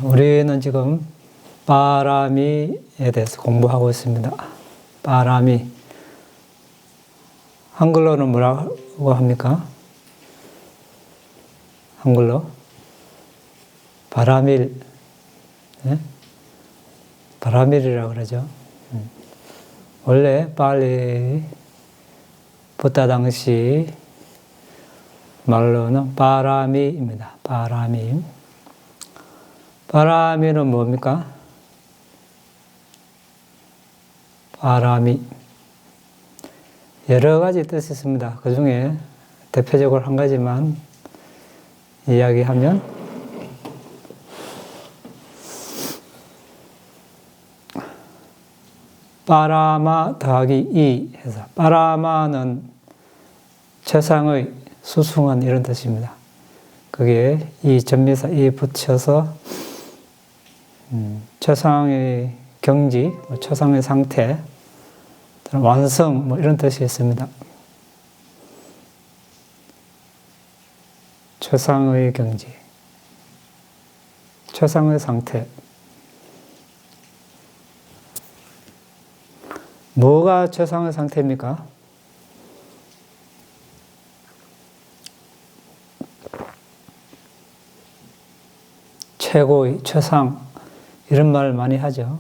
우리는 지금 빠라미에 대해서 공부하고 있습니다. 빠라미. 한글로는 뭐라고 합니까? 한글로? 바라밀. 네? 바라밀이라고 그러죠. 원래 빨리 부타 당시 말로는 빠라미입니다. 빠라미. 빠라미는 뭡니까? 빠라미. 여러 가지 뜻이 있습니다. 그 중에 대표적으로 한 가지만 이야기하면 빠라마 더하기 이 해서 빠라마는 최상의 수승한 이런 뜻입니다. 그게 이 전미사 이 붙여서 최상의 경지, 최상의 상태, 완성 이런 뜻이 있습니다. 최상의 경지, 최상의 상태. 뭐가 최상의 상태입니까? 최고의, 최상 이런 말을 많이 하죠.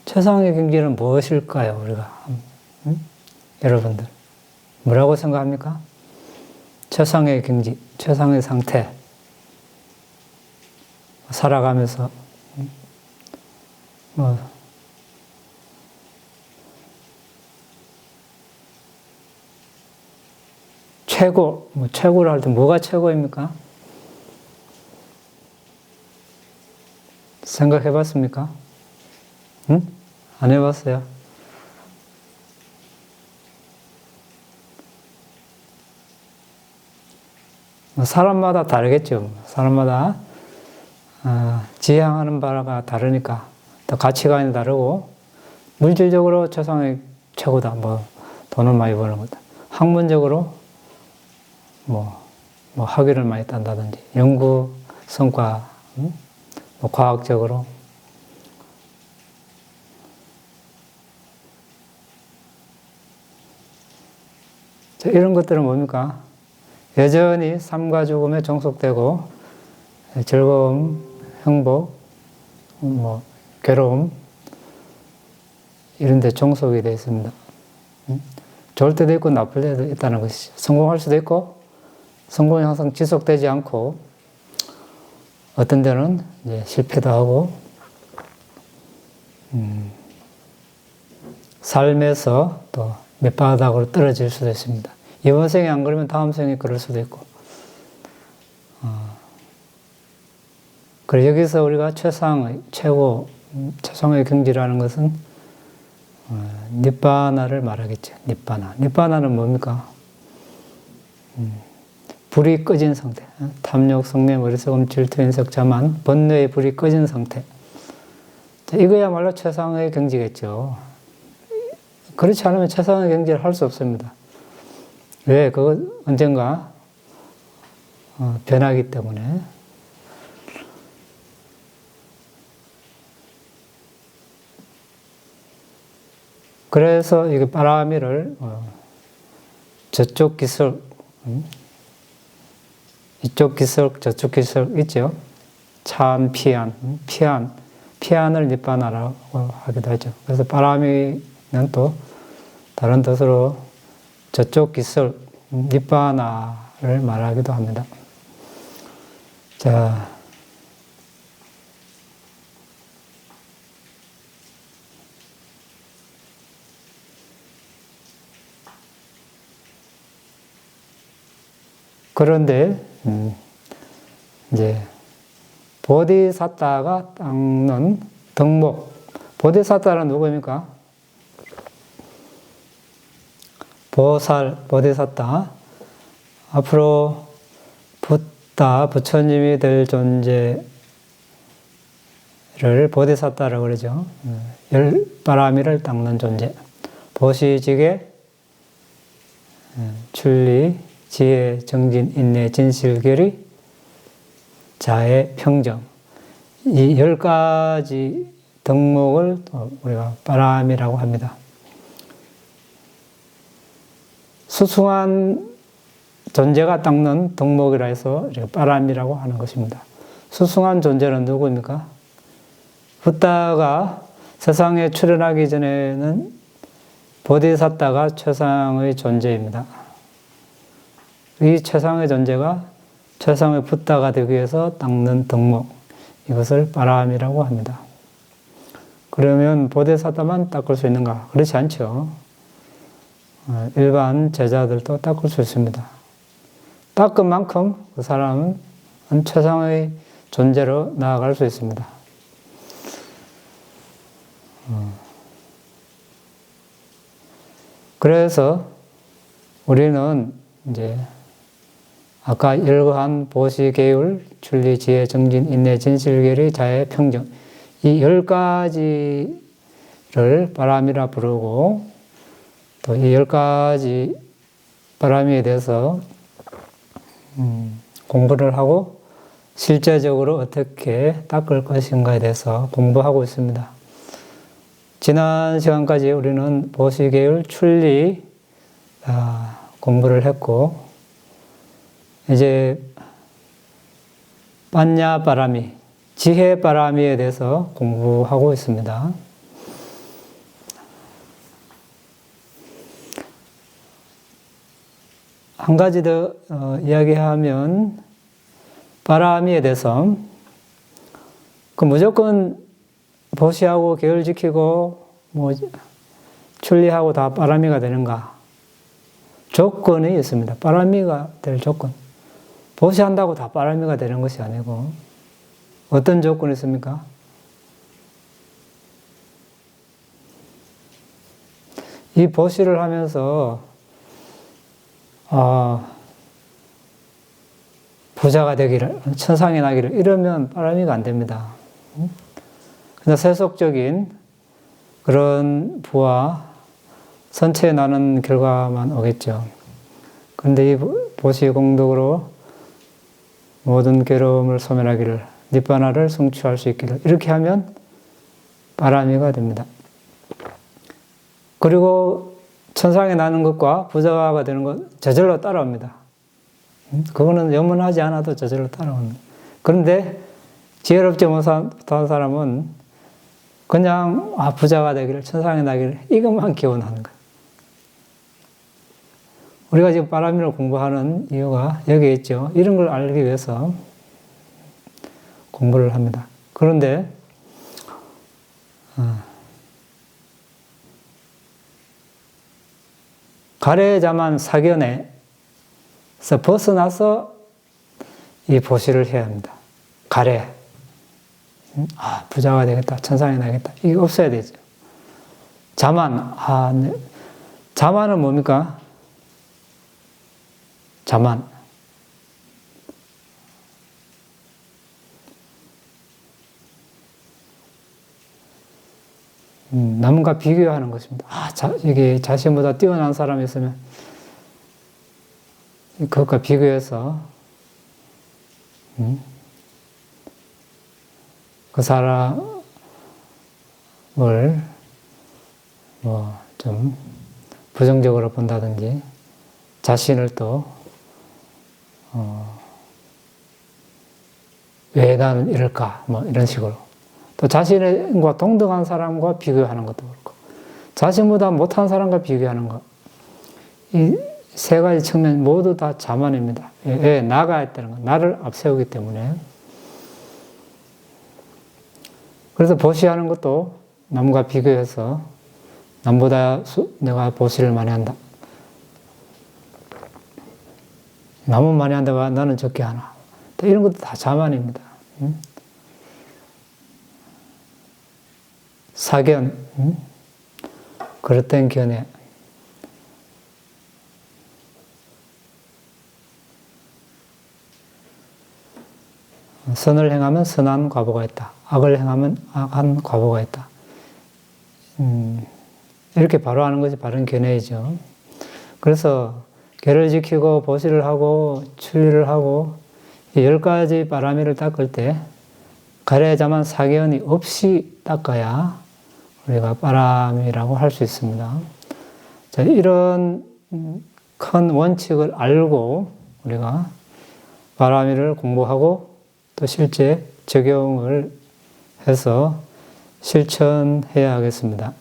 최상의 경지는 무엇일까요? 우리가 여러분들 뭐라고 생각합니까? 최상의 경지, 최상의 상태 살아가면서 최고, 최고를 할 때 뭐가 최고입니까? 생각해 봤습니까? 응? 안 해봤어요? 사람마다 다르겠죠. 사람마다 지향하는 바가 다르니까 또 가치관이 다르고 물질적으로 최상의 최고다. 돈을 많이 버는 거다. 학문적으로 학위를 많이 딴다든지 연구 성과 과학적으로 이런 것들은 뭡니까? 여전히 삶과 죽음에 종속되고 즐거움, 행복, 괴로움 이런 데 종속이 되어 있습니다. 좋을 때도 있고 나쁠 때도 있다는 것이죠. 성공할 수도 있고 성공이 항상 지속되지 않고 어떤 데는 이제 실패도 하고 삶에서 또 밑바닥으로 떨어질 수도 있습니다. 이번 생에 안 그러면 다음 생에 그럴 수도 있고 그리고 여기서 우리가 최상의, 최상의 경지라는 것은 니바나를 말하겠죠. 니바나. 니바나는 뭡니까? 불이 꺼진 상태. 탐욕, 성매, 머리속음, 질투, 인색, 자만, 번뇌의 불이 꺼진 상태. 이거야말로 최상의 경지겠죠. 그렇지 않으면 최상의 경지를 할 수 없습니다. 왜? 그거 언젠가 변하기 때문에. 그래서 이게 빠라미를 저쪽 기술, 이쪽 기술, 저쪽 기술 있죠. 참, 피안을 니바나라고 하기도 하죠. 그래서 빠라미는 또 다른 뜻으로 저쪽 기술, 니바나를 말하기도 합니다. 자, 그런데 이제 보디사타가 닦는 덕목. 보디사타는 누구입니까? 보디사타. 앞으로 부처님이 될 존재를 보디사타라고 그러죠. 열바라미를 닦는 존재. 보시직의 출리, 지혜, 정진, 인내, 진실, 결의, 자애, 평정. 이 10가지 덕목을 또 우리가 바람이라고 합니다. 수승한 존재가 닦는 덕목이라 해서 바람이라고 하는 것입니다. 수승한 존재는 누구입니까? 붓다가 세상에 출현하기 전에는 보디사tta가 최상의 존재입니다. 이 최상의 존재가 최상의 붓다가 되기 위해서 닦는 덕목, 이것을 바람이라고 합니다. 그러면 보디사tta만 닦을 수 있는가? 그렇지 않죠. 일반 제자들도 닦을 수 있습니다. 닦은 만큼 그 사람은 최상의 존재로 나아갈 수 있습니다. 그래서 우리는 이제 아까 열거한 보시, 계율, 출리, 지혜, 정진, 인내, 진실, 계리, 자애, 평정, 이 10가지를 바람이라 부르고, 또 이 10가지 바람에 대해서 공부를 하고 실제적으로 어떻게 닦을 것인가에 대해서 공부하고 있습니다. 지난 시간까지 우리는 보시, 계율, 출리 공부를 했고, 이제 빠냐 바라미, 지혜 바라미에 대해서 공부하고 있습니다. 한 가지 더 이야기하면 바라미에 대해서 그 무조건 보시하고 계율 지키고 뭐 출리하고 다 바라미가 되는가? 조건이 있습니다. 바라미가 될 조건. 보시한다고 다 바라미가 되는 것이 아니고 어떤 조건이 있습니까? 이 보시를 하면서 부자가 되기를, 천상에 나기를 이러면 바라미가 안 됩니다. 그냥 세속적인 그런 부와 선체에 나는 결과만 오겠죠. 그런데 이 보시 공덕으로 모든 괴로움을 소멸하기를, 니바나를 성취할 수 있기를, 이렇게 하면 바라미가 됩니다. 그리고 천상에 나는 것과 부자가 되는 것 저절로 따라옵니다. 그거는 염원하지 않아도 저절로 따라옵니다. 그런데 지혜롭지 못한 사람은 그냥 부자가 되기를, 천상에 나기를 이것만 기원하는 거예요. 우리가 지금 바라미를 공부하는 이유가 여기에 있죠. 이런 걸 알기 위해서 공부를 합니다. 그런데 가래자만 사견에서 벗어나서 이 보시를 해야 합니다. 가래. 부자가 되겠다. 천상에 나겠다. 이거 없어야 되죠. 자만. 네. 자만은 뭡니까? 자만. 남과 비교하는 것입니다. 여기 자신보다 뛰어난 사람이 있으면 그것과 비교해서 그 사람을 좀 부정적으로 본다든지 자신을 또 왜 나는 이럴까 이런 식으로 또 자신과 동등한 사람과 비교하는 것도 그렇고 자신보다 못한 사람과 비교하는 것, 이 세 가지 측면 모두 다 자만입니다. 왜 나가 했다는 것, 나를 앞세우기 때문에. 그래서 보시하는 것도 남과 비교해서 남보다 내가 보시를 많이 한다. 남은 많이 한다고 나는 적게 하나. 이런 것도 다 자만입니다. 사견, 그릇된 견해. 선을 행하면 선한 과보가 있다. 악을 행하면 악한 과보가 있다. 이렇게 바로 하는 것이 바른 견해이죠. 그래서 계를 지키고 보시를 하고 출리를 하고 이 10가지 바라미를 닦을 때 가래자만 사견이 없이 닦아야 우리가 바람이라고 할 수 있습니다. 자, 이런 큰 원칙을 알고 우리가 바람이를 공부하고 또 실제 적용을 해서 실천해야 하겠습니다.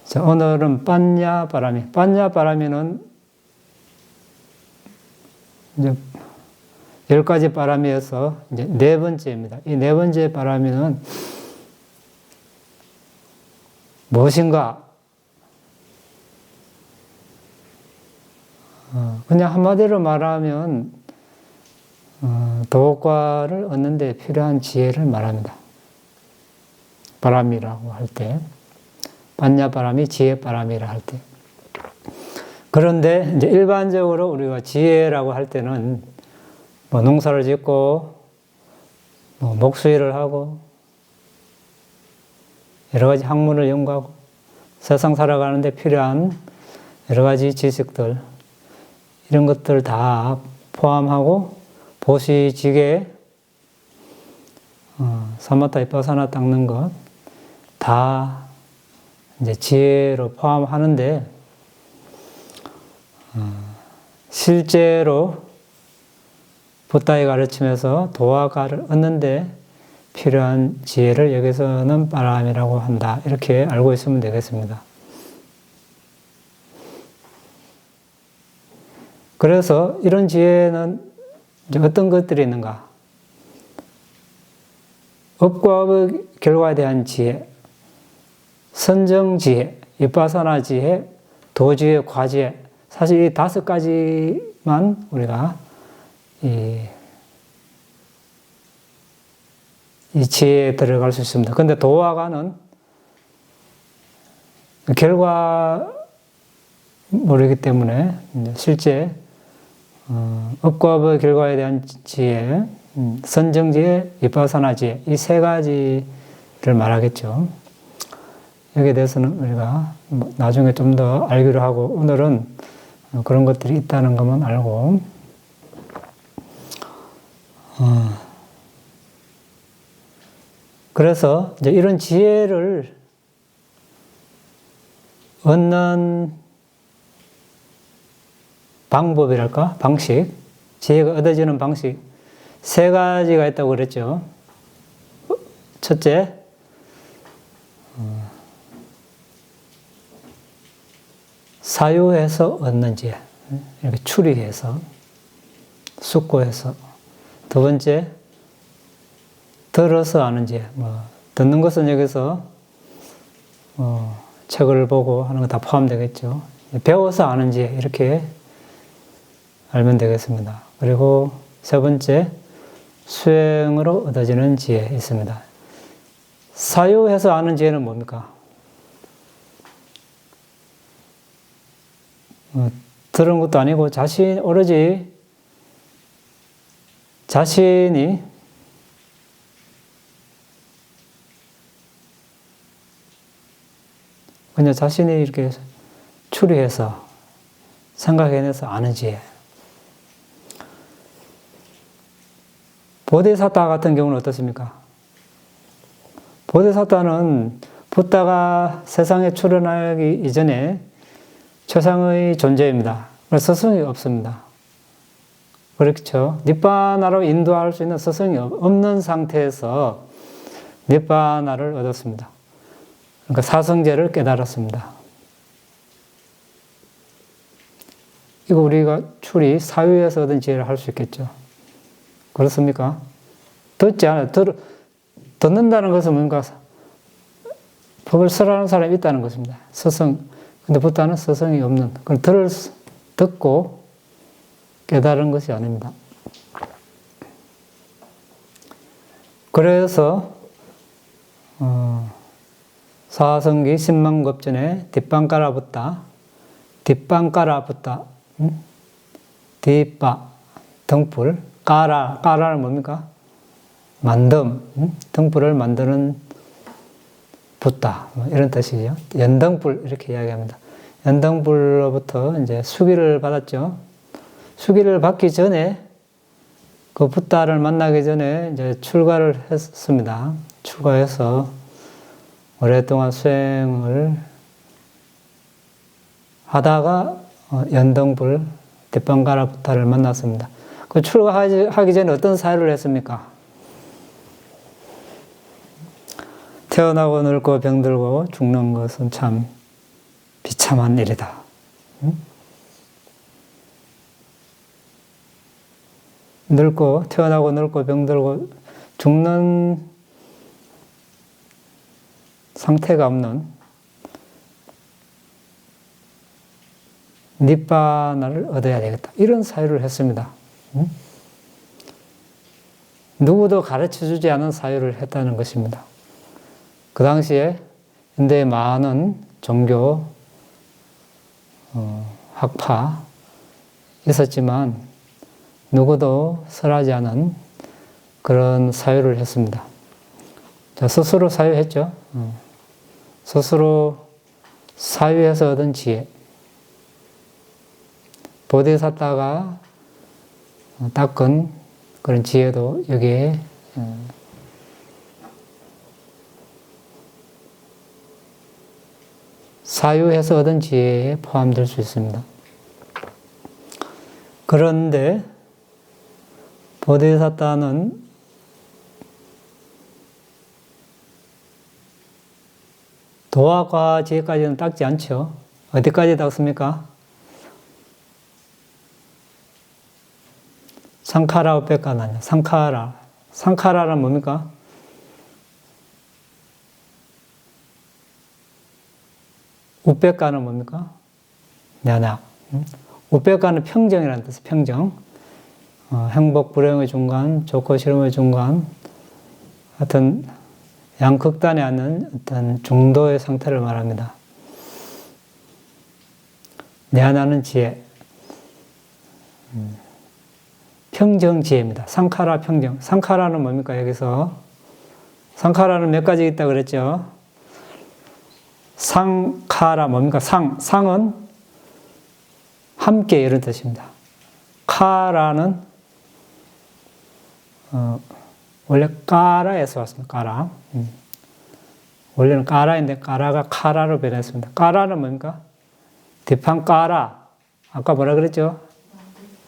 자, 오늘은 빤야 바람이. 빤야 바람이는 이제 10가지 바람이어서 이제 네 번째입니다. 이 네 번째 바람이는 무엇인가? 그냥 한마디로 말하면 도과를 얻는 데 필요한 지혜를 말합니다. 바람이라고 할 때, 빤야 바람이 지혜 바람이라 할 때. 그런데 이제 일반적으로 우리가 지혜라고 할 때는 뭐 농사를 짓고 뭐 목수일을 하고 여러 가지 학문을 연구하고 세상 살아가는데 필요한 여러 가지 지식들 이런 것들 다 포함하고 보시지게 사마타 이파사나 닦는 것 다 이제 지혜로 포함하는데 실제로 붓다의 가르침에서 도화가를 얻는데 필요한 지혜를 여기서는 바람이라고 한다. 이렇게 알고 있으면 되겠습니다. 그래서 이런 지혜는 이제 어떤 것들이 있는가? 업과 업의 결과에 대한 지혜, 선정지혜, 위파사나 지혜, 도지혜, 과지혜. 사실 이 5가지만 우리가 이 지혜에 들어갈 수 있습니다. 그런데 도화가는 결과물이기 때문에 실제 업과 업의 결과에 대한 지혜, 선정지혜, 위파사나 지혜 이 3가지를 말하겠죠. 여기에 대해서는 우리가 나중에 좀 더 알기로 하고 오늘은 그런 것들이 있다는 것만 알고 그래서 이제 이런 지혜를 얻는 방법이랄까? 방식, 지혜가 얻어지는 방식 3가지가 있다고 그랬죠. 첫째, 사유해서 얻는 지혜, 이렇게 추리해서, 숙고해서. 두 번째, 들어서 아는 지혜. 듣는 것은 여기서 책을 보고 하는 거 다 포함되겠죠. 배워서 아는 지혜, 이렇게 알면 되겠습니다. 그리고 세 번째, 수행으로 얻어지는 지혜 있습니다. 사유해서 아는 지혜는 뭡니까? 들은 것도 아니고 오로지 자신이 그냥 자신이 이렇게 추리해서 생각해내서 아는 지혜. 보데사타 같은 경우는 어떻습니까? 보데사타는 붓다가 세상에 출현하기 이전에 최상의 존재입니다. 스승이 없습니다. 그렇죠? 니빠나로 인도할 수 있는 스승이 없는 상태에서 니빠나를 얻었습니다. 그러니까 사성제를 깨달았습니다. 이거 우리가 추리, 사유에서 얻은 지혜를 할 수 있겠죠. 그렇습니까? 듣지 않아요. 듣는다는 것은 뭔가 법을 설하는 사람이 있다는 것입니다. 스승. 근데 붓다는 스승이 없는, 그걸 듣고 깨달은 것이 아닙니다. 그래서 사성기 10만겁전에 뒷방까라 붓다, 뒷바, 등불, 까라는 뭡니까? 만듦, 등불을 만드는 붓다, 이런 뜻이죠. 연등불, 이렇게 이야기합니다. 연등불로부터 이제 수기를 받았죠. 수기를 받기 전에 그 붓다를 만나기 전에 이제 출가를 했습니다. 출가해서 오랫동안 수행을 하다가 연등불 대빵가라 붓다를 만났습니다. 그 출가하기 전에 어떤 사유를 했습니까? 태어나고 늙고 병들고 죽는 것은 참 비참한 일이다. 태어나고 늙고 병들고 죽는 상태가 없는 니바나를 얻어야 되겠다. 이런 사유를 했습니다. 누구도 가르쳐주지 않은 사유를 했다는 것입니다. 그 당시에 현대에 많은 종교 학파 있었지만 누구도 설하지 않은 그런 사유를 했습니다. 자, 스스로 사유했죠. 스스로 사유해서 얻은 지혜. 보디사타가 닦은 그런 지혜도 여기에 사유해서 얻은 지혜에 포함될 수 있습니다. 그런데 보디사타는 도화과 지혜까지는 닦지 않죠. 어디까지 닦습니까? 상카라 우페카는 아니야. 상카라는 뭡니까? 우페카는 뭡니까? 냐냐. 우페카는 평정이라는 뜻이에요. 평정. 행복, 불행의 중간, 좋고 싫음의 중간, 하여튼 양극단에 앉는 어떤 중도의 상태를 말합니다. 냐냐는 지혜. 평정지혜입니다. 상카라 평정. 상카라는 뭡니까? 여기서 상카라는 몇 가지 있다고 그랬죠? 상카라 뭡니까? 상은 함께 이런 뜻입니다. 카라는 원래 까라에서 왔습니다. 까라. 원래는 까라인데 까라가 카라로 변했습니다. 까라는 뭡니까? 뒷판 까라. 아까 뭐라 그랬죠?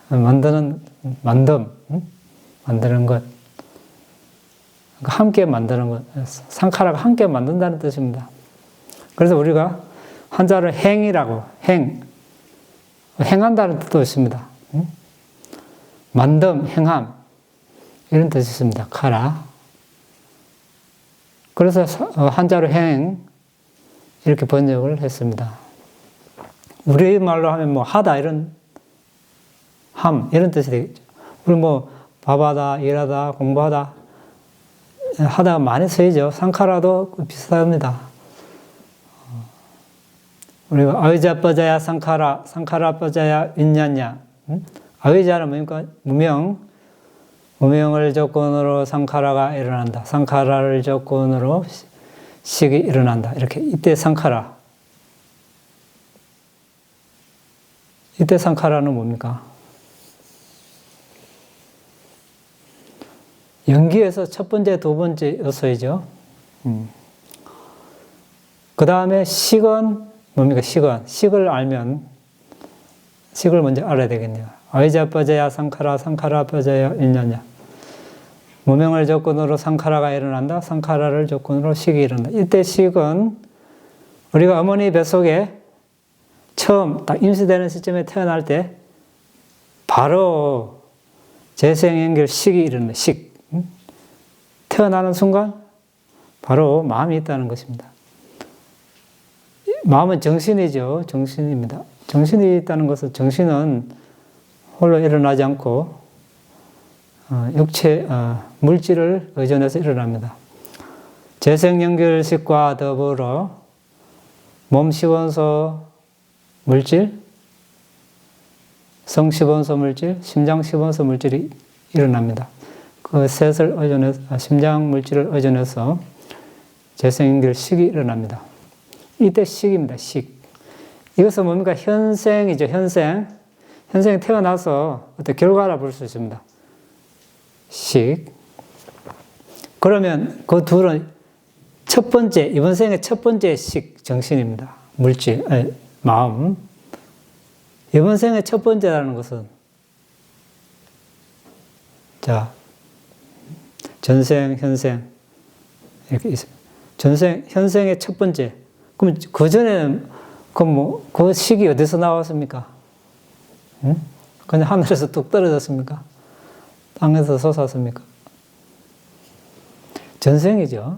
만드는 것. 함께 만드는 것. 상카라가 함께 만든다는 뜻입니다. 그래서 우리가 한자를 행이라고, 행한다는 뜻도 있습니다. 행함. 이런 뜻이 있습니다. 카라. 그래서 한자로 이렇게 번역을 했습니다. 우리말로 하면 뭐 하다 이런 뜻이 되겠죠. 우리 뭐 밥하다, 일하다, 공부하다 하다가 많이 쓰이죠. 상카라도 비슷합니다. 우리가 아의자 뻐자야 상카라 뻐자야 윈냐냐. 아의자는 뭡니까? 무명을 조건으로 상카라가 일어난다. 상카라를 조건으로 식이 일어난다. 이렇게 이때 상카라. 이때 상카라는 뭡니까? 연기에서 첫 번째, 두 번째 요소이죠. 그 다음에 식은 뭡니까? 식을 알면 식을 먼저 알아야 되겠네요. 아이자 뻐자야 상카라 뻐자야 인냐냐. 무명을 조건으로 상카라가 일어난다. 상카라를 조건으로 식이 일어난다. 이때 식은 우리가 어머니 뱃속에 처음 딱 임시되는 시점에 태어날 때 바로 재생연결 식이 일어난다. 태어나는 순간 바로 마음이 있다는 것입니다. 마음은 정신이죠. 정신입니다. 정신이 있다는 것은 정신은 홀로 일어나지 않고 육체, 물질을 의존해서 일어납니다. 재생연결식과 더불어 몸시원소 물질, 성시원소 물질, 심장시원소 물질이 일어납니다. 그 셋을 의존해서, 심장 물질을 의존해서 재생연결식이 일어납니다. 이때 식입니다. 식. 이것은 뭡니까? 현생이죠. 현생 태어나서 어떤 결과라 볼 수 있습니다. 식. 그러면 그 둘은 첫 번째, 이번 생의 첫 번째 식 정신입니다. 물질, 아니, 마음. 이번 생의 첫 번째라는 것은, 자, 전생, 현생, 이렇게 있어요. 현생의 첫 번째. 그럼 그 전에는, 그 식이 어디서 나왔습니까? 응? 그냥 하늘에서 뚝 떨어졌습니까? 땅에서 솟았습니까? 전생이죠.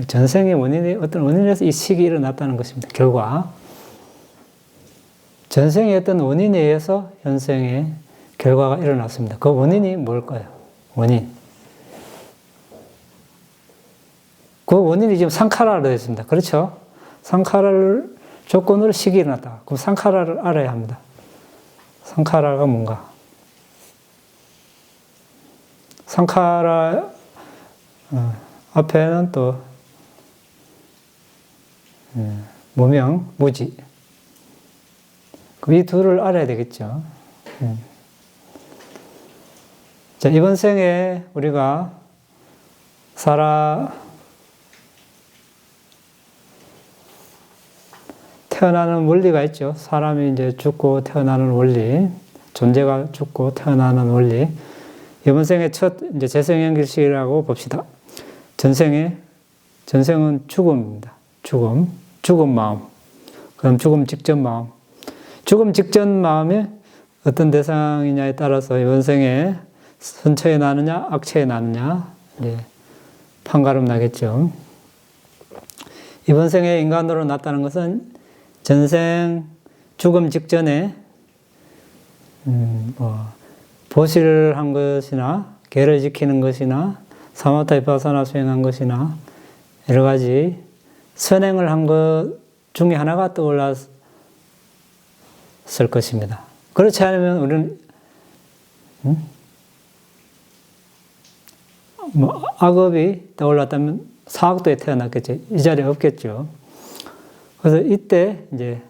전생의 원인이, 어떤 원인에서 이 식이 일어났다는 것입니다. 결과. 전생의 어떤 원인에 의해서 현생의 결과가 일어났습니다. 그 원인이 뭘까요? 원인. 그 원인이 지금 상카라로 되어 있습니다. 그렇죠? 상카라를 조건으로 식이 일어났다. 그럼 상카라를 알아야 합니다. 상카라가 뭔가? 상카라 앞에는 또 무명, 무지. 이 둘을 알아야 되겠죠. 자, 이번 생에 우리가 태어나는 원리가 있죠. 사람이 이제 죽고 태어나는 원리, 존재가 죽고 태어나는 원리. 이번 생의 첫 이제 재생연결식이라고 봅시다. 전생은 죽음입니다. 죽음 마음. 그럼 죽음 직전 마음. 죽음 직전 마음이 어떤 대상이냐에 따라서 이번 생에 선처에 나느냐, 악처에 나느냐, 이제 판가름 나겠죠. 이번 생에 인간으로 났다는 것은 전생 죽음 직전에 보시를 한 것이나 계를 지키는 것이나 사마타 비파사나 수행한 것이나 여러 가지 선행을 한 것 중에 하나가 떠올랐을 것입니다. 그렇지 않으면 우리는 악업이 떠올랐다면 사악도에 태어났겠죠. 이 자리에 없겠죠. 그래서 이때 이제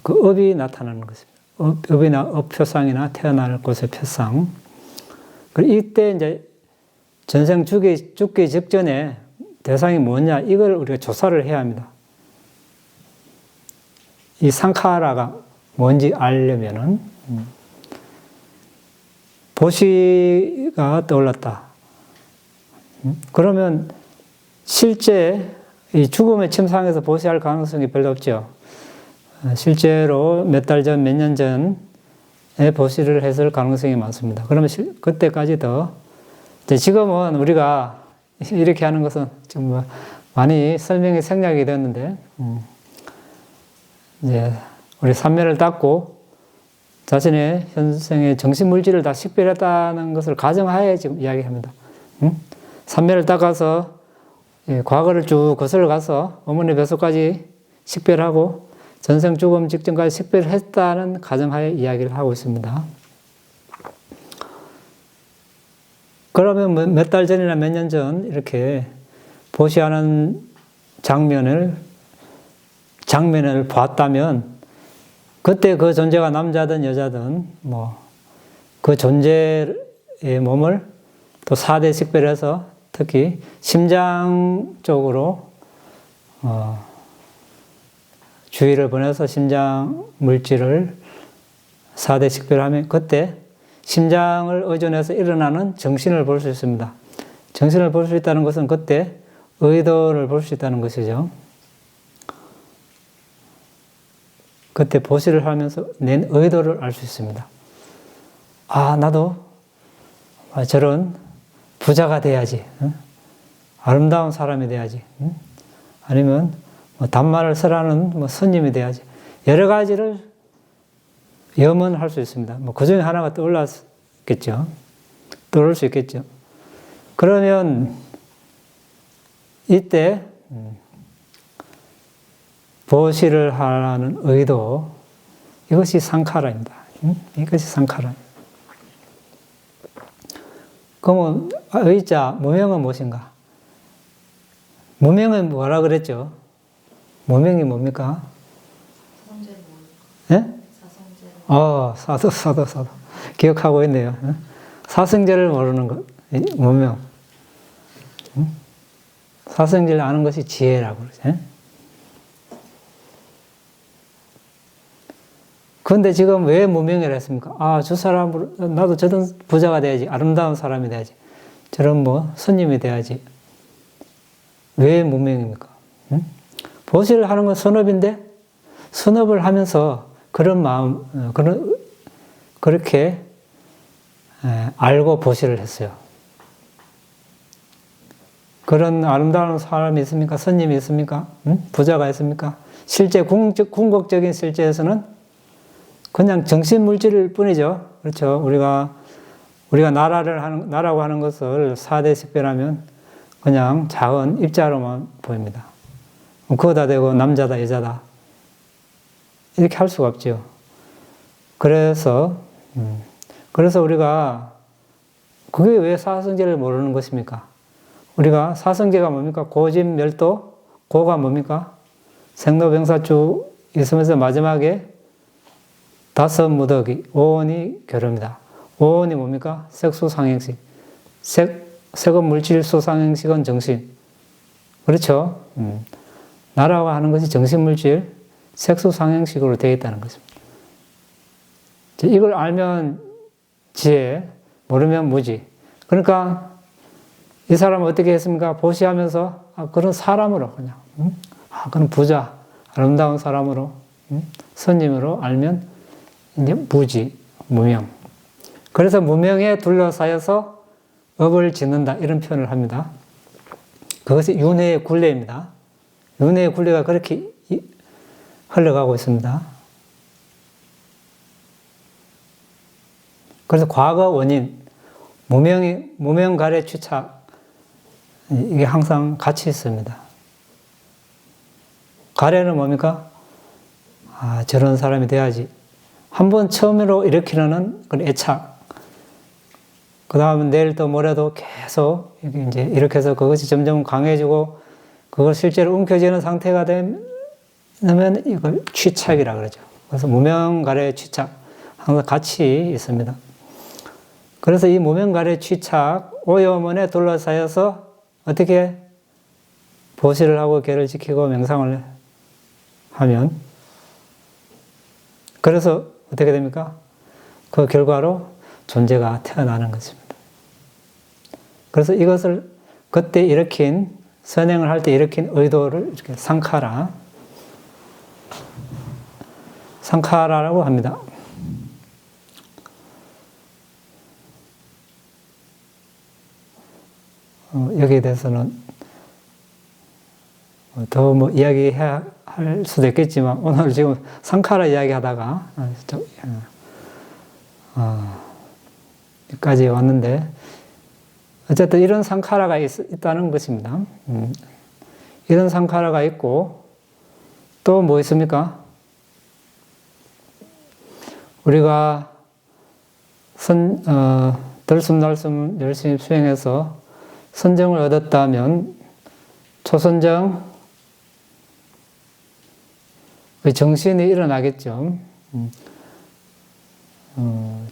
그 업이 나타나는 것입니다. 업이나 업 표상이나 태어날 곳의 표상. 그리고 이때 이제 전생 죽기 직전에 대상이 뭐냐, 이걸 우리가 조사를 해야 합니다. 이 상카라가 뭔지 알려면은, 보시가 떠올랐다. 그러면 실제 이 죽음의 침상에서 보시할 가능성이 별로 없죠. 실제로 몇 달 전, 몇 년 전에 보시를 했을 가능성이 많습니다. 그러면 그때까지 더, 지금은 우리가 이렇게 하는 것은 좀 많이 설명이 생략이 되었는데, 이제 우리 삼면을 닦고 자신의 현생의 정신물질을 다 식별했다는 것을 가정하에 지금 이야기합니다. 삼면을 닦아서 과거를 쭉 거슬러 가서 어머니 뱃속까지 식별하고 전생 죽음 직전까지 식별했다는 가정하에 이야기를 하고 있습니다. 그러면 몇 달 전이나 몇 년 전 이렇게 보시하는 장면을 봤다면 그때 그 존재가 남자든 여자든 그 존재의 몸을 또 4대 식별해서 특히 심장 쪽으로 주의를 보내서 심장 물질을 4대 식별하면 그때 심장을 의존해서 일어나는 정신을 볼 수 있습니다. 정신을 볼 수 있다는 것은 그때 의도를 볼 수 있다는 것이죠. 그때 보시를 하면서 낸 의도를 알 수 있습니다. 나도 저런 부자가 돼야지. 아름다운 사람이 돼야지. 아니면 단말을 설하는 스님이 돼야지. 여러 가지를 염원할 수 있습니다. 그 중에 하나가 떠올랐겠죠. 떠오를 수 있겠죠. 그러면 이때 보시를 하라는 의도, 이것이 상카라입니다. 이것이 상카라. 그러면 의자, 무명은 무엇인가? 무명은 뭐라 그랬죠? 무명이 뭡니까? 사성제로. 예? 사성제로. 사도. 기억하고 있네요. 사성제를 모르는 것, 무명. 사성제를 아는 것이 지혜라고 그러죠. 그런데 지금 왜 무명이라 했습니까? 아, 저 사람으로, 나도 저런 부자가 돼야지. 아름다운 사람이 돼야지. 저런 스님이 돼야지. 왜 무명입니까? 보시를 하는 건 선업인데, 선업을 하면서 그런 마음, 그렇게 알고 보시를 했어요. 그런 아름다운 사람이 있습니까? 스님이 있습니까? 부자가 있습니까? 실제 궁극적인 실제에서는 그냥 정신 물질일 뿐이죠. 그렇죠. 우리가 나라고 하는 것을 4대 식별하면 그냥 작은 입자로만 보입니다. 그거다 되고 남자다, 여자다. 이렇게 할 수가 없죠. 그래서 우리가 그게 왜 사성제를 모르는 것입니까? 우리가 사성제가 뭡니까? 고진멸도, 고가 뭡니까? 생로병사주 있으면서 마지막에 다섯 무더기, 오온이 결합니다. 오온이 뭡니까? 색수상행식. 색은 물질, 수상행식은 정신. 그렇죠? 나라고 하는 것이 정신물질, 색수상행식으로 되어 있다는 것입니다. 이걸 알면 지혜, 모르면 무지. 그러니까 이 사람은 어떻게 했습니까? 보시하면서 그런 사람으로 그냥 그런 부자, 아름다운 사람으로 스님으로 알면 이제 무지, 무명. 그래서 무명에 둘러싸여서 업을 짓는다 이런 표현을 합니다. 그것이 윤회의 굴레입니다. 윤회의 굴레가 그렇게 흘러가고 있습니다. 그래서 과거 원인, 무명 가래 추착, 이게 항상 같이 있습니다. 가래는 뭡니까? 아, 저런 사람이 돼야지. 한번 처음으로 일으키려는 그런 애착. 그 다음에 내일도 모레도 계속 이제 이렇게 해서 그것이 점점 강해지고 그걸 실제로 움켜쥐는 상태가 되면 이걸 취착이라 그러죠. 그래서 무명가래 취착. 항상 같이 있습니다. 그래서 이 무명가래 취착, 오염원에 둘러싸여서 어떻게 보시를 하고 계를 지키고 명상을 하면 그래서 어떻게 됩니까? 그 결과로 존재가 태어나는 것입니다. 그래서 이것을 그때 선행을 할 때 일으킨 의도를 이렇게 상카라라고 합니다. 여기에 대해서는 더 이야기해야 할 수도 있겠지만 오늘 지금 상카라 이야기하다가 여기까지 왔는데 어쨌든 이런 상카라가 있다는 것입니다. 이런 상카라가 있고 또 뭐 있습니까? 우리가 들숨날숨 열심히 수행해서 선정을 얻었다면 초선정 정신이 일어나겠죠.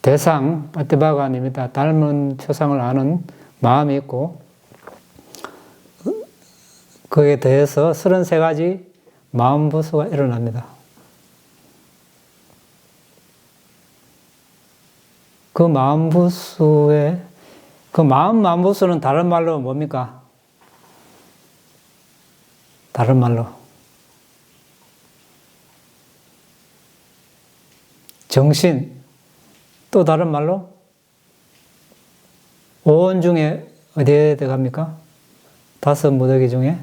대상, 빠띠바가님이다. 닮은 표상을 아는 마음이 있고 그에 대해서 33가지 마음부수가 일어납니다. 그 마음부수의 그 마음부수는 다른 말로 뭡니까? 다른 말로 정신, 또 다른 말로 오온 중에 어디에 들어갑니까? 다섯 무더기 중에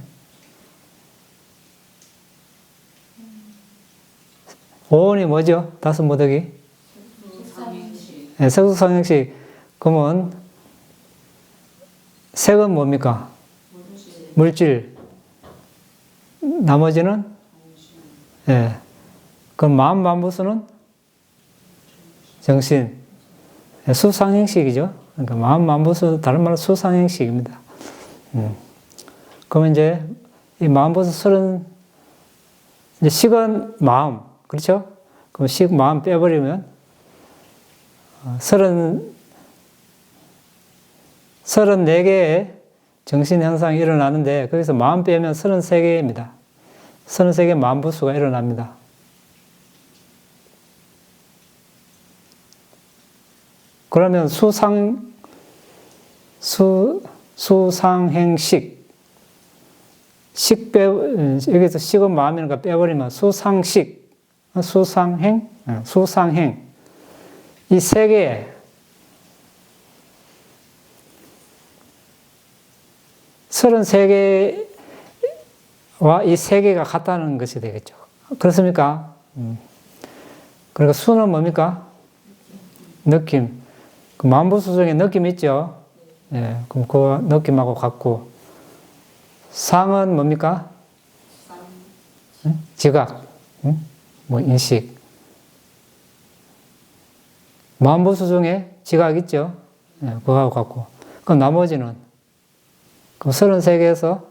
오온이 뭐죠? 다섯 무더기? 네, 색수상행식. 그러면 색은 뭡니까? 물질. 나머지는? 예. 네. 그럼 마음부수는? 정신. 수상행식이죠. 그러니까 마음부수, 다른 말로 수상행식입니다. 그러면 이제 이 마음부수 이제 식은 마음. 그렇죠? 그럼 마음 빼버리면 34개의 정신 현상이 일어나는데 거기서 마음 빼면 33개입니다. 33개 만부수가 일어납니다. 그러면 수상행식, 여기서 식은 마음이니까 빼버리면 수상식, 수상행, 이 세 개, 33개와 이 세 개가 같다는 것이 되겠죠. 그렇습니까? 그러니까 수는 뭡니까? 느낌. 그 만부수 중에 느낌 있죠? 예, 그럼 그 느낌하고 같고. 상은 뭡니까? 지각, 뭐 인식. 만부수 중에 지각 있죠? 예, 그거하고 같고. 그럼 나머지는? 그럼 33개에서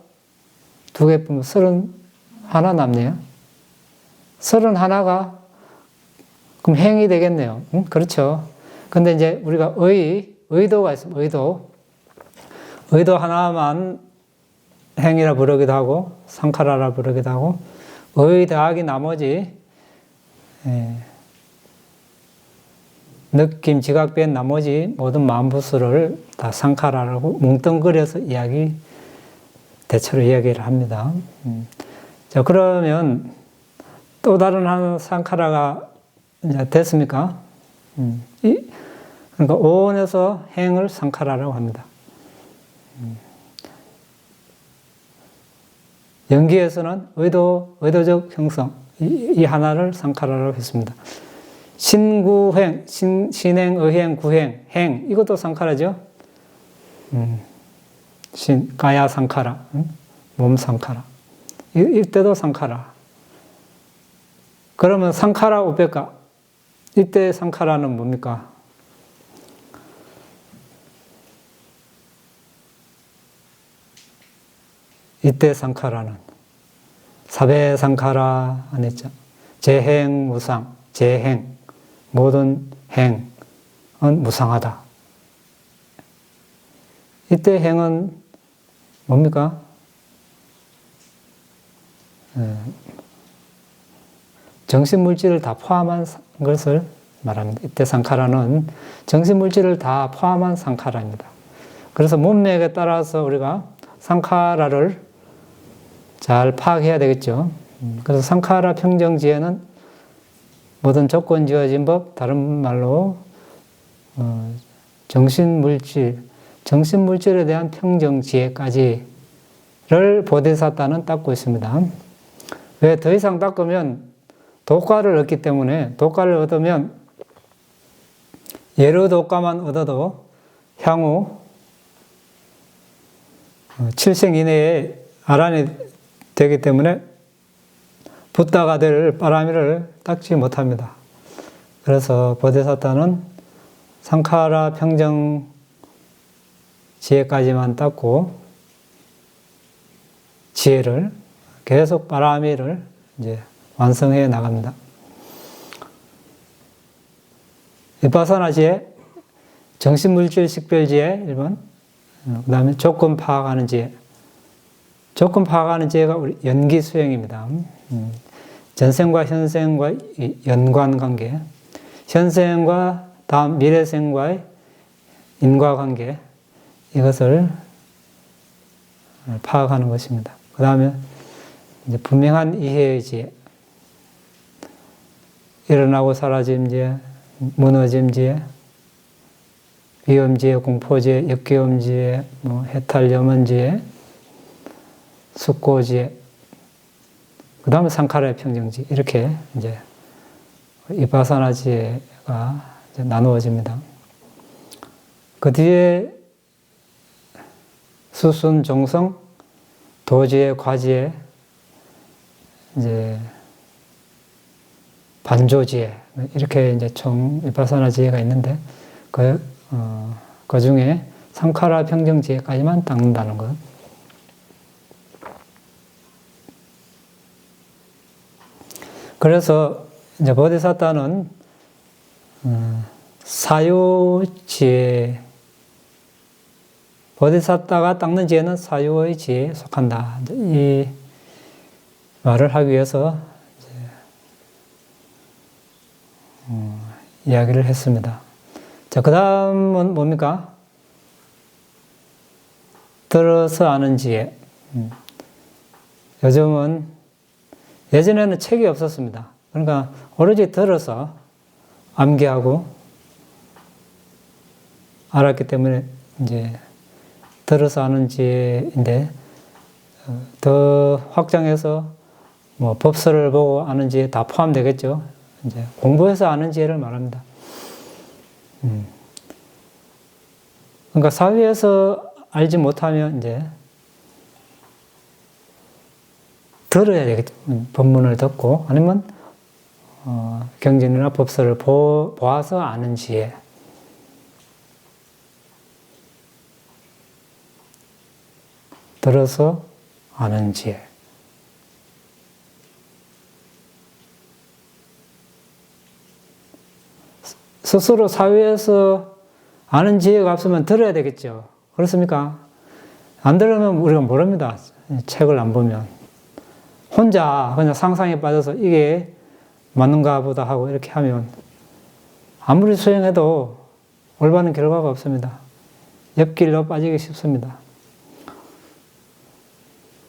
2개 빼면 31 남네요. 31가 그럼 행이 되겠네요. 그렇죠. 근데 이제 우리가 의도가 있습니다. 의도 하나만 행이라 부르기도 하고, 상카라라 부르기도 하고, 더하기 나머지, 느낌, 지각 뺀 나머지 모든 만부수를 다 상카라라고 뭉뚱그려서 대체로 이야기를 합니다. 자, 그러면 또 다른 한 상카라가 이제 됐습니까? 그러니까 오온에서 행을 상카라라고 합니다. 연기에서는 의도적 형성, 이 하나를 상카라라고 했습니다. 신구행, 신행, 의행, 구행, 행, 이것도 상카라죠? 가야 상카라, 몸 상카라. 이때도 상카라. 그러면 상카라 우베카, 이때 상카라는 뭡니까? 이때 상카라는 사배 상카라 안 했죠? 재행 무상, 재행, 모든 행은 무상하다. 이때 행은 뭡니까? 정신물질을 다 포함한 것을 말합니다. 이때 상카라는 정신물질을 다 포함한 상카라입니다. 그래서 문맥에 따라서 우리가 상카라를 잘 파악해야 되겠죠. 그래서 상카라 평정지혜는 모든 조건 지어진 법, 다른 말로 정신물질에 대한 평정지혜까지를 보디사타는 닦고 있습니다. 왜 더 이상 닦으면 도과를 얻기 때문에, 도과를 얻으면 예로 도과만 얻어도 향후 7생 이내에 아란이 되기 때문에 붓다가 될 빠라미를 닦지 못합니다. 그래서 보디사타는 상카라 평정 지혜까지만 닦고 지혜를 계속 빠라미를 이제 완성해 나갑니다. 비파사나 지혜, 정신물질 식별지혜 1번, 그 다음에 조건 파악하는 지혜. 조건 파악하는 지혜가 우리 연기 수행입니다. 전생과 현생과의 연관관계, 현생과 다음 미래생과의 인과관계, 이것을 파악하는 것입니다. 그 다음에 이제 분명한 이해의 지혜, 일어나고 사라짐 지혜, 무너짐 지혜, 위험 지혜, 공포 지혜, 역기움 지혜, 해탈 염원 지혜, 숙고 지혜, 그 다음에 상카라의 평정지, 이렇게 이제 이파사나 지혜가 이제 나누어집니다. 그 뒤에 수순, 종성, 도지혜, 과지혜, 이제 반조지혜, 이렇게 이제 총 이파사나 지혜가 있는데 그 중에 상카라 평정지혜까지만 닦는다는 것. 그래서 이제 보디사타는 사유지혜 보디사tta가 닦는 지혜는 사유의 지혜에 속한다. 이 말을 하기 위해서 이야기를 했습니다. 자, 그 다음은 뭡니까? 들어서 아는 지혜. 요즘은, 예전에는 책이 없었습니다. 그러니까 오로지 들어서 암기하고 알았기 때문에 이제 들어서 아는 지혜인데, 더 확장해서 뭐 법서를 보고 아는 지혜 다 포함되겠죠. 이제 공부해서 아는 지혜를 말합니다. 그러니까 사회에서 알지 못하면 이제 들어야 되겠죠. 법문을 듣고 아니면 경전이나 법서를 보아서 아는 지혜. 들어서 아는 지혜. 스스로 사회에서 아는 지혜가 없으면 들어야 되겠죠. 그렇습니까? 안 들으면 우리가 모릅니다. 책을 안 보면. 혼자 그냥 상상에 빠져서 이게 맞는가 보다 하고 이렇게 하면 아무리 수행해도 올바른 결과가 없습니다. 옆길로 빠지기 쉽습니다.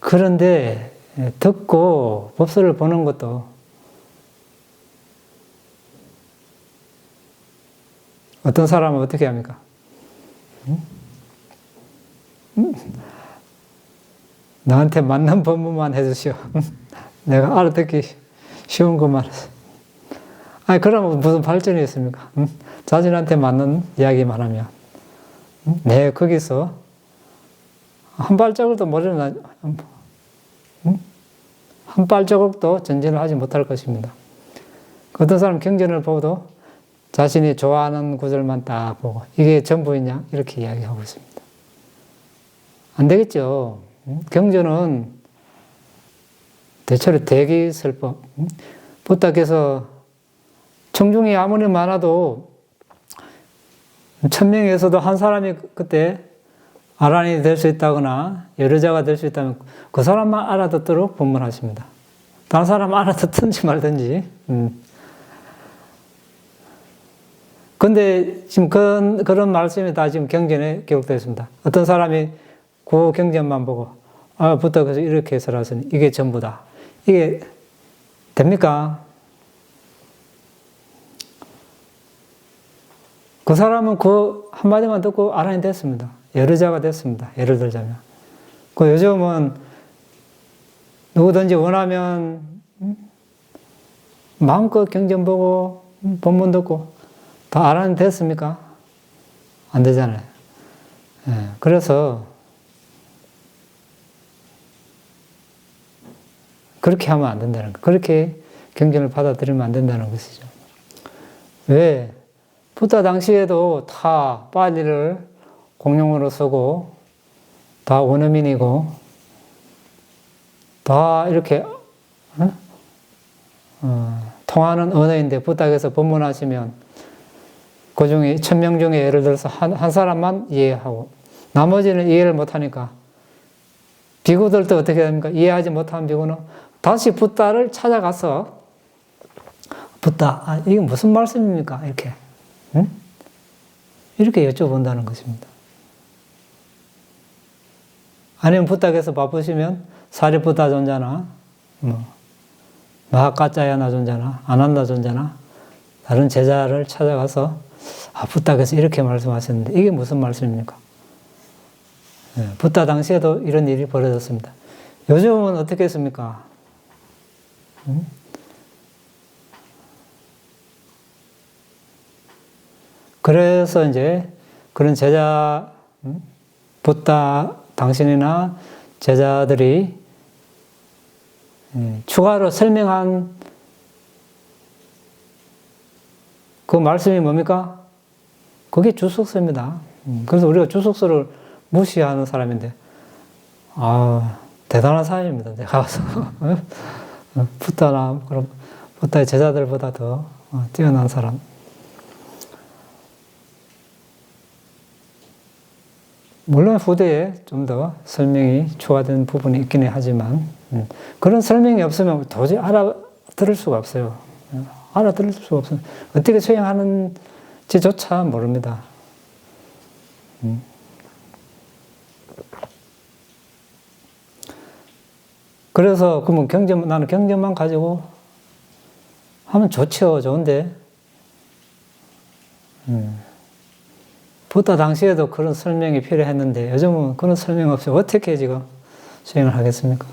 그런데 듣고 법서를 보는 것도 어떤 사람은 어떻게 합니까? 나한테 맞는 법문만 해주시오. 내가 알아듣기 쉬운 것만. 아니, 그러면 무슨 발전이 있습니까? 자신한테 맞는 이야기만 하면. 내 거기서 한 발자국도 머리를 한 발자국도 전진을 하지 못할 것입니다. 어떤 사람 경전을 보고도 자신이 좋아하는 구절만 딱 보고 이게 전부이냐 이렇게 이야기하고 있습니다. 안 되겠죠. 경전은 대체로 대기설법. 부탁해서 청중이 아무리 많아도 1000명에서도 한 사람이 그때 아란이 될 수 있다거나 여러자가 될 수 있다면 그 사람만 알아듣도록 법문하십니다. 다른 사람 알아듣든지 말든지. 근데 지금 그런 말씀이 다 지금 경전에 기록되어 있습니다. 어떤 사람이 그 경전만 보고, 부탁해서 이렇게 해서라서는 이게 전부다. 이게 됩니까? 그 사람은 그 한마디만 듣고 아란이 됐습니다. 여러자가 됐습니다. 예를 들자면. 그 요즘은 누구든지 원하면 마음껏 경전 보고 본문 듣고 다 아란이 됐습니까? 안 되잖아요. 예, 그래서 그렇게 하면 안 된다는 거. 그렇게 경전을 받아들이면 안 된다는 것이죠. 왜? 부다 당시에도 다 빨리를 공용어로 쓰고 다 원어민이고 다 이렇게 통하는 언어인데 부탁해서 법문하시면 그 중에 1000명 중에 예를 들어서 한 사람만 이해하고 나머지는 이해를 못하니까 비구들도 어떻게 됩니까? 이해하지 못한 비구는 다시 붓다를 찾아가서 붓다, 이게 무슨 말씀입니까? 이렇게 이렇게 여쭤본다는 것입니다. 아니면 부탁해서 바쁘시면 사리부타 존자나 마하카짜야나 존자나 아난다 존자나 다른 제자를 찾아가서 부탁해서 이렇게 말씀하셨는데 이게 무슨 말씀입니까? 부타 당시에도 이런 일이 벌어졌습니다. 요즘은 어떻게 했습니까? 그래서 이제 그런 제자, 부타 당신이나 제자들이 추가로 설명한 그 말씀이 뭡니까? 그게 주석서입니다. 그래서 우리가 주석서를 무시하는 사람인데, 대단한 사람입니다. 내가 가서 부타나 그런 부타의 제자들보다 더 뛰어난 사람. 물론 후대에 좀 더 설명이 추가된 부분이 있기는 하지만 그런 설명이 없으면 도저히 알아들을 수가 없어요. 알아들을 수가 없어요. 어떻게 수행하는지조차 모릅니다. 그래서 그러면 나는 경전만 가지고 하면 좋죠. 좋은데 부다 당시에도 그런 설명이 필요했는데 요즘은 그런 설명 없이 어떻게 지금 수행을 하겠습니까?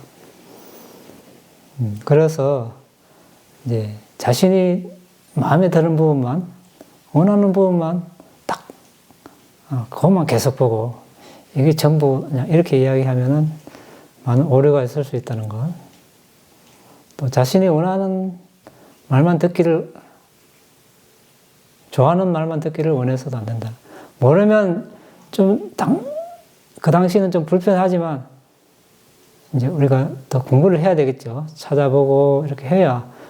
그래서 이제 자신이 마음에 드는 부분만, 원하는 부분만 딱 그것만 계속 보고 이게 전부 그냥 이렇게 이야기하면은 많은 오류가 있을 수 있다는 것. 또 자신이 원하는 말만 듣기를, 좋아하는 말만 듣기를 원해서도 안 된다. 모르면 그 당시는 좀 불편하지만 이제 우리가 더 공부를 해야 되겠죠. 찾아보고 이렇게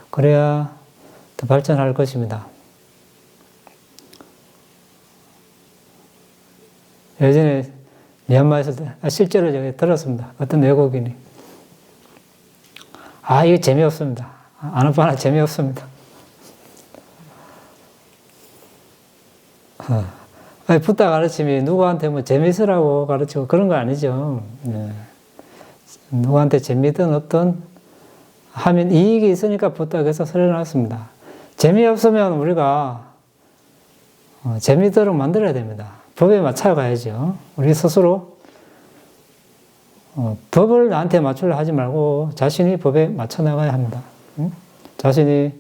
그래야 더 발전할 것입니다. 예전에 미얀마에서 실제로 제가 들었습니다. 어떤 외국인이. 이게 재미없습니다. 아나파나 재미없습니다. 붓다 가르침이 누구한테 뭐 재미있으라고 가르치고 그런 거 아니죠. 네. 누구한테 재미든 없든 하면 이익이 있으니까 붓다에서 설해놨습니다. 재미없으면 우리가 재미있도록 만들어야 됩니다. 법에 맞춰 가야죠. 우리 스스로 법을 나한테 맞추려 하지 말고 자신이 법에 맞춰 나가야 합니다. 자신이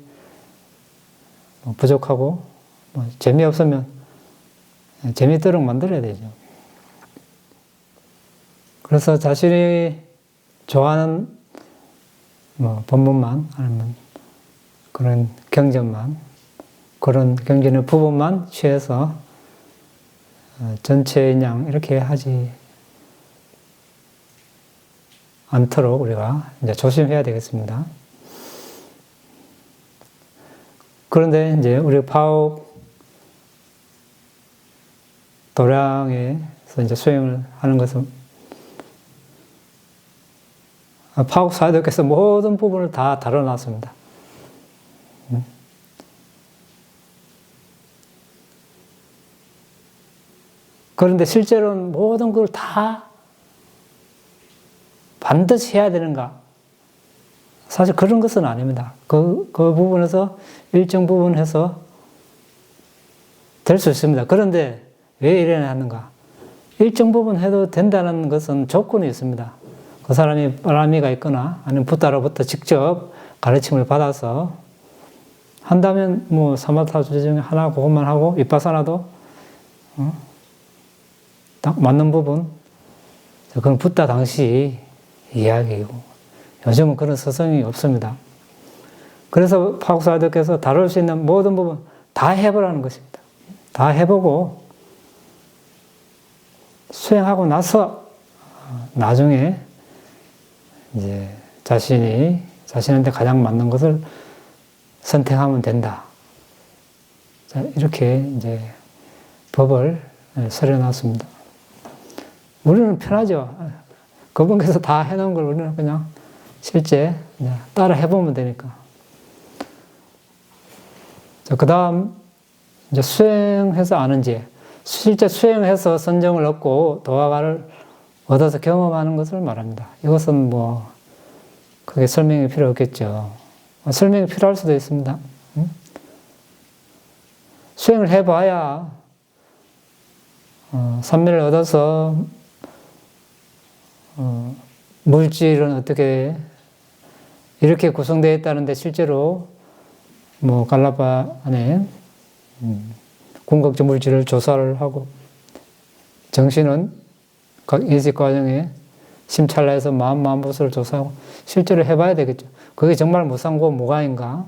부족하고 재미없으면 재미있도록 만들어야 되죠. 그래서 자신이 좋아하는 본문만 아니면 그런 경전만, 그런 경전의 부분만 취해서 전체인 양 이렇게 하지 않도록 우리가 이제 조심해야 되겠습니다. 그런데 이제 우리 파옥 도량에서 이제 수행을 하는 것은 파옥 사도께서 모든 부분을 다 다뤄놨습니다. 그런데 실제로는 모든 걸 다 반드시 해야 되는가? 사실 그런 것은 아닙니다. 그 부분에서 일정 부분 해서 될 수 있습니다. 그런데 왜 이래야 하는가? 일정 부분 해도 된다는 것은 조건이 있습니다. 그 사람이 바람이가 있거나 아니면 붓다로부터 직접 가르침을 받아서 한다면 사마타 주제 중에 하나 그것만 하고 윗바사나도 딱 맞는 부분, 그건 붓다 당시 이야기이고 요즘은 그런 서성이 없습니다. 그래서 파국사도께서 다룰 수 있는 모든 부분 다 해보라는 것입니다. 다 해보고 수행하고 나서 나중에 이제 자신한테 가장 맞는 것을 선택하면 된다. 자, 이렇게 이제 법을 설해놨습니다. 우리는 편하죠. 그분께서 다 해놓은 걸 우리는 그냥 실제 따라 해보면 되니까. 자, 그 다음, 이제 수행해서 아는지, 실제 수행해서 선정을 얻고 도화가를 얻어서 경험하는 것을 말합니다. 이것은 크게 설명이 필요 없겠죠. 설명이 필요할 수도 있습니다. 수행을 해봐야, 삼매를 얻어서, 물질은 어떻게 이렇게 구성되어 있다는데 실제로 갈라파 안에 궁극적 물질을 조사를 하고 정신은 각 인식 과정에 심찰라해서 마음보스를 조사하고 실제로 해봐야 되겠죠. 그게 정말 무상고 무가인가?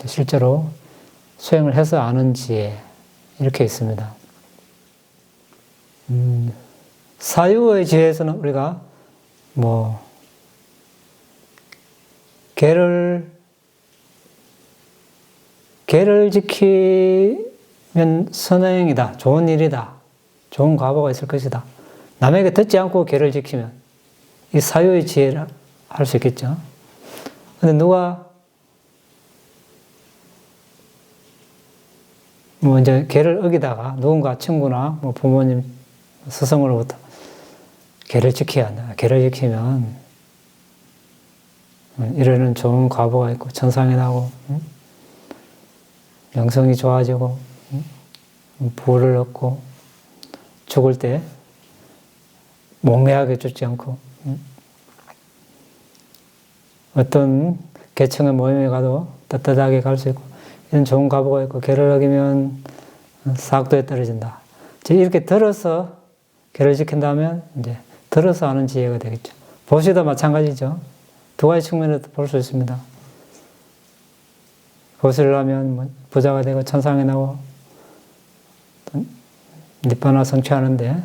실제로 수행을 해서 아는지 이렇게 있습니다. 사유의 지혜에서는 우리가 계를 지키는 선행이다. 좋은 일이다. 좋은 과보가 있을 것이다. 남에게 듣지 않고 계를 지키면 이 사유의 지혜라 할 수 있겠죠. 근데 누가 뭐 이제 계를 어기다가 누군가 친구나 뭐 부모님 스승으로부터 계를 지켜야 한다. 계를 지키면 이러는 좋은 과보가 있고 천상이 나고 명성이 좋아지고 부를 얻고 죽을 때 몽매하게 죽지 않고 어떤 계층의 모임에 가도 떳떳하게 갈 수 있고 이런 좋은 과보가 있고 계를 어기면 사학도에 떨어진다. 이렇게 들어서 계를 지킨다면 이제 들어서 하는 지혜가 되겠죠. 보시도 마찬가지죠. 두 가지 측면에서 볼 수 있습니다. 보시를 하면 부자가 되고 천상에 나고 니바나 성취하는데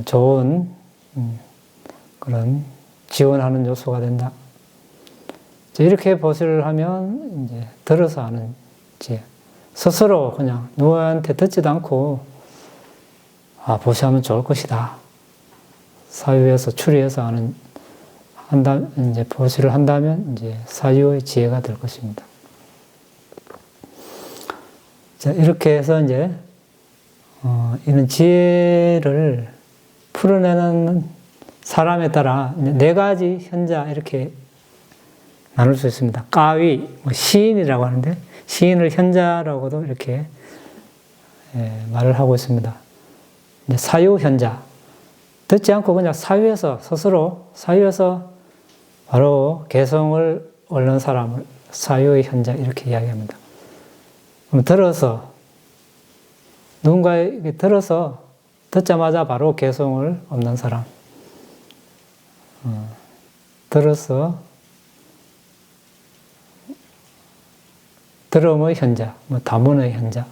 좋은 그런 지원하는 요소가 된다. 이렇게 보시를 하면 이제 들어서 하는 지혜. 스스로 그냥 누구한테 듣지도 않고 보시하면 좋을 것이다. 사유에서 추리해서 이제 보시를 한다면 이제 사유의 지혜가 될 것입니다. 자, 이렇게 해서 이제 이런 지혜를 풀어내는 사람에 따라 네 가지 현자 이렇게 나눌 수 있습니다. 까위, 시인이라고 하는데 시인을 현자라고도 이렇게 말을 하고 있습니다. 사유 현자, 듣지 않고 그냥 사유에서 스스로 사유에서 바로 개성을 얻는 사람을 사유의 현자 이렇게 이야기합니다. 그럼 들어서 누군가에게 들어서 듣자마자 바로 개성을 얻는 사람, 들어서 들음의 현자, 다문의 현자,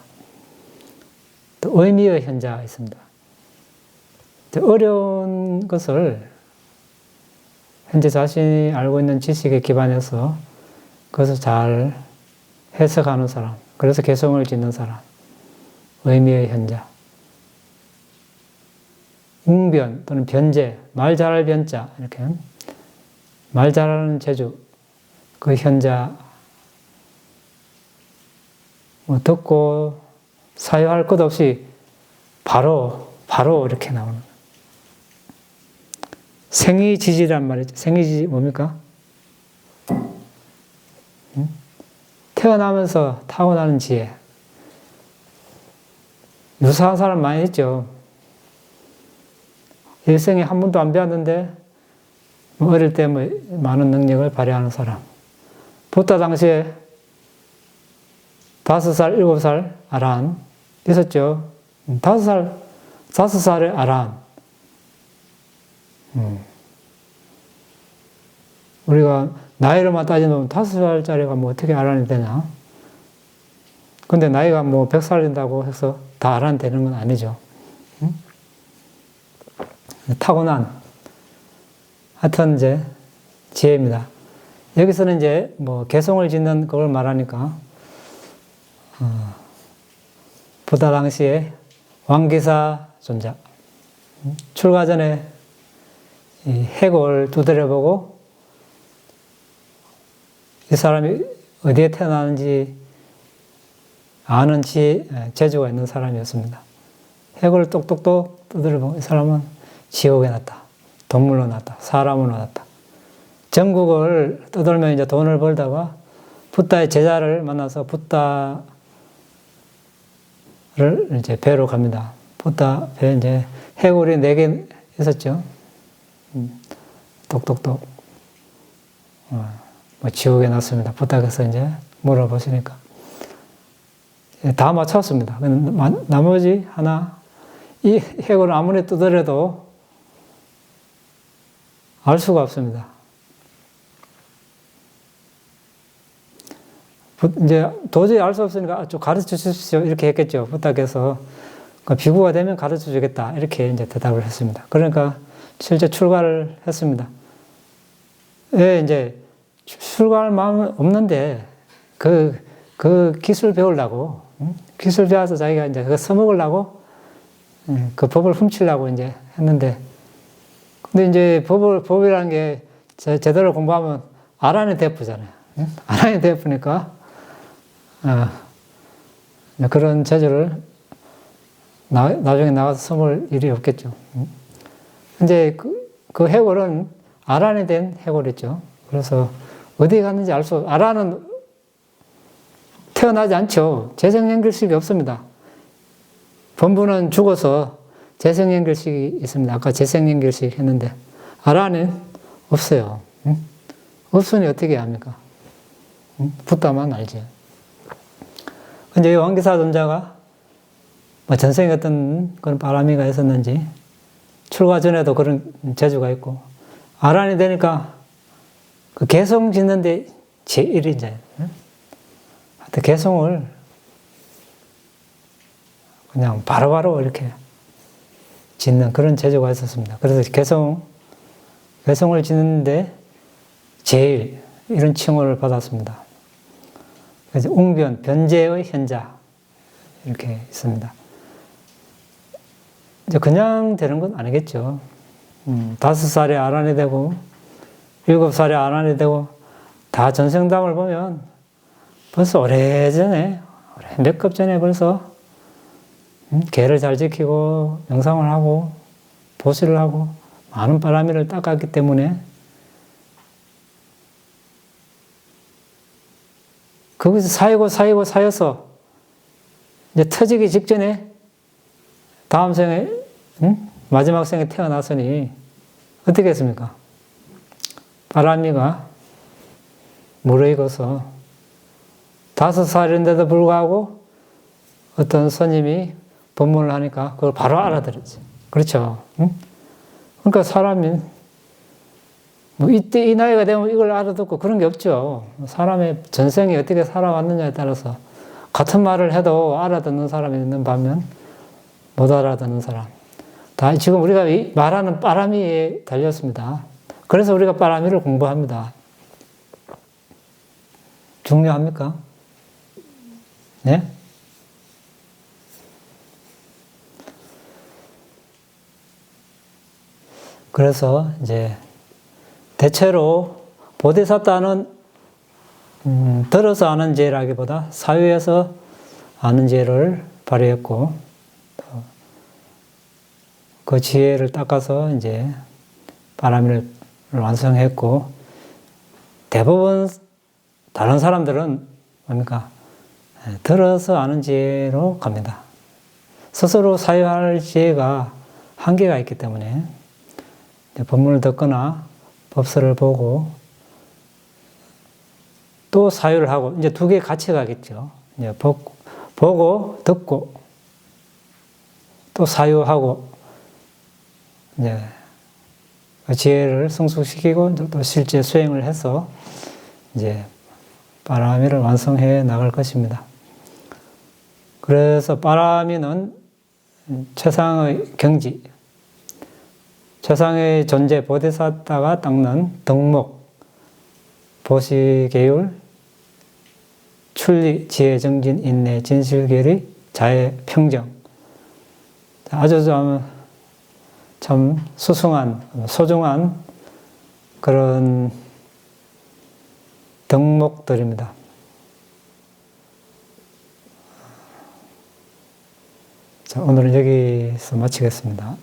또 의미의 현자가 있습니다. 어려운 것을 현재 자신이 알고 있는 지식에 기반해서 그것을 잘 해석하는 사람, 그래서 개성을 짓는 사람, 의미의 현자. 웅변 또는 변제, 말 잘할 변자, 이렇게 말 잘하는 재주, 그 현자, 듣고 사유할 것 없이 바로 이렇게 나오는. 생이지지란 말이죠. 생이지지 뭡니까? 태어나면서 타고나는 지혜. 유사한 사람 많이 있죠. 일생에 한 번도 안 배웠는데 어릴 때 많은 능력을 발휘하는 사람. 부다 당시에 5살, 7살 아란 있었죠. 5살의 아란. 우리가 나이로만 따지면 5살짜리가 어떻게 아란이 되냐? 근데 나이가 100살 된다고 해서 다 아란 되는 건 아니죠. 타고난, 하여튼 이제 지혜입니다. 여기서는 이제 개성을 짓는 그걸 말하니까, 부다 당시에 왕기사 존자, 출가 전에 이 해골 두드려보고 이 사람이 어디에 태어나는지 아는 재주가 있는 사람이었습니다. 해골을 똑똑똑 두드려보고 이 사람은 지옥에 났다. 동물로 났다. 사람으로 났다. 전국을 떠돌며 이제 돈을 벌다가 붓다의 제자를 만나서 붓다를 이제 배로 갑니다. 붓다 배에 이제 해골이 4개 있었죠. 똑똑똑. 지옥에 났습니다. 붓다에서 이제 물어보시니까. 다 맞췄습니다. 나머지 하나, 이 해골을 아무리 두드려도 알 수가 없습니다. 이제 도저히 알 수 없으니까 좀 가르쳐 주십시오. 이렇게 했겠죠. 부탁해서. 비구가 되면 가르쳐 주겠다. 이렇게 이제 대답을 했습니다. 그러니까 실제 출가를 했습니다. 왜 이제 출가할 마음은 없는데 그 기술 배우려고 기술 배워서 자기가 이제 그거 써먹으려고 그 법을 훔치려고 이제 했는데, 근데 이제 법이라는 게 제대로 공부하면 아란이 대프잖아요. 아란이 대프니까 그런 재주를 나중에 나가서 써볼 일이 없겠죠. 이제 그 해골은 아란이 된 해골이죠. 그래서 어디 갔는지 아란은 태어나지 않죠. 재생연결식이 없습니다. 범부는 죽어서 재생연결식이 있습니다. 아까 재생연결식 했는데, 아란은 없어요. 없으니 어떻게 합니까? 붓다만 알지. 근데 이 왕기사 존자가 전생에 어떤 그런 바람이가 있었는지, 출가 전에도 그런 재주가 있고, 아란이 되니까 그 개성 짓는데 제1인자예요. 하여튼 개성을 그냥 바로바로 이렇게 짓는 그런 재주가 있었습니다. 그래서 개성을 짓는데 제일 이런 칭호를 받았습니다. 그래서 웅변, 변제의 현자 이렇게 있습니다. 이제 그냥 되는 건 아니겠죠. 5살에 아란이 되고 7살에 아란이 되고 다 전생담을 보면 벌써 오래전에 몇 급 전에 벌써 계를 잘 지키고 명상을 하고 보시를 하고 많은 바람이를 닦았기 때문에 거기서 쌓여서 이제 터지기 직전에 다음 생에 마지막 생에 태어났으니 어떻게 했습니까? 바람이가 무르익어서 5살인데도 불구하고 어떤 스님이 법문을 하니까 그걸 바로 알아들었지. 그렇죠? 그러니까 사람이 뭐 이때 이 나이가 되면 이걸 알아듣고 그런 게 없죠. 사람의 전생이 어떻게 살아왔느냐에 따라서 같은 말을 해도 알아듣는 사람이 있는 반면 못 알아듣는 사람. 다 지금 우리가 말하는 빠라미에 달렸습니다. 그래서 우리가 빠라미를 공부합니다. 중요합니까? 네? 그래서 이제 대체로 보디사타는 들어서 아는 지혜라기보다 사유에서 아는 지혜를 발휘했고 그 지혜를 닦아서 이제 바라미를 완성했고, 대부분 다른 사람들은 뭡니까? 들어서 아는 지혜로 갑니다. 스스로 사유할 지혜가 한계가 있기 때문에 법문을 듣거나 법서를 보고 또 사유를 하고, 이제 두 개 같이 가겠죠. 이제 보고 듣고 또 사유하고 이제 지혜를 성숙시키고 또 실제 수행을 해서 이제 빠라미를 완성해 나갈 것입니다. 그래서 빠라미는 최상의 경지, 최상의 존재 보디사타가 닦는 덕목, 보시계율, 출리, 지혜, 정진, 인내, 진실결의, 자애, 평정. 아주 참 수승한, 소중한 그런 덕목들입니다. 자, 오늘은 여기서 마치겠습니다.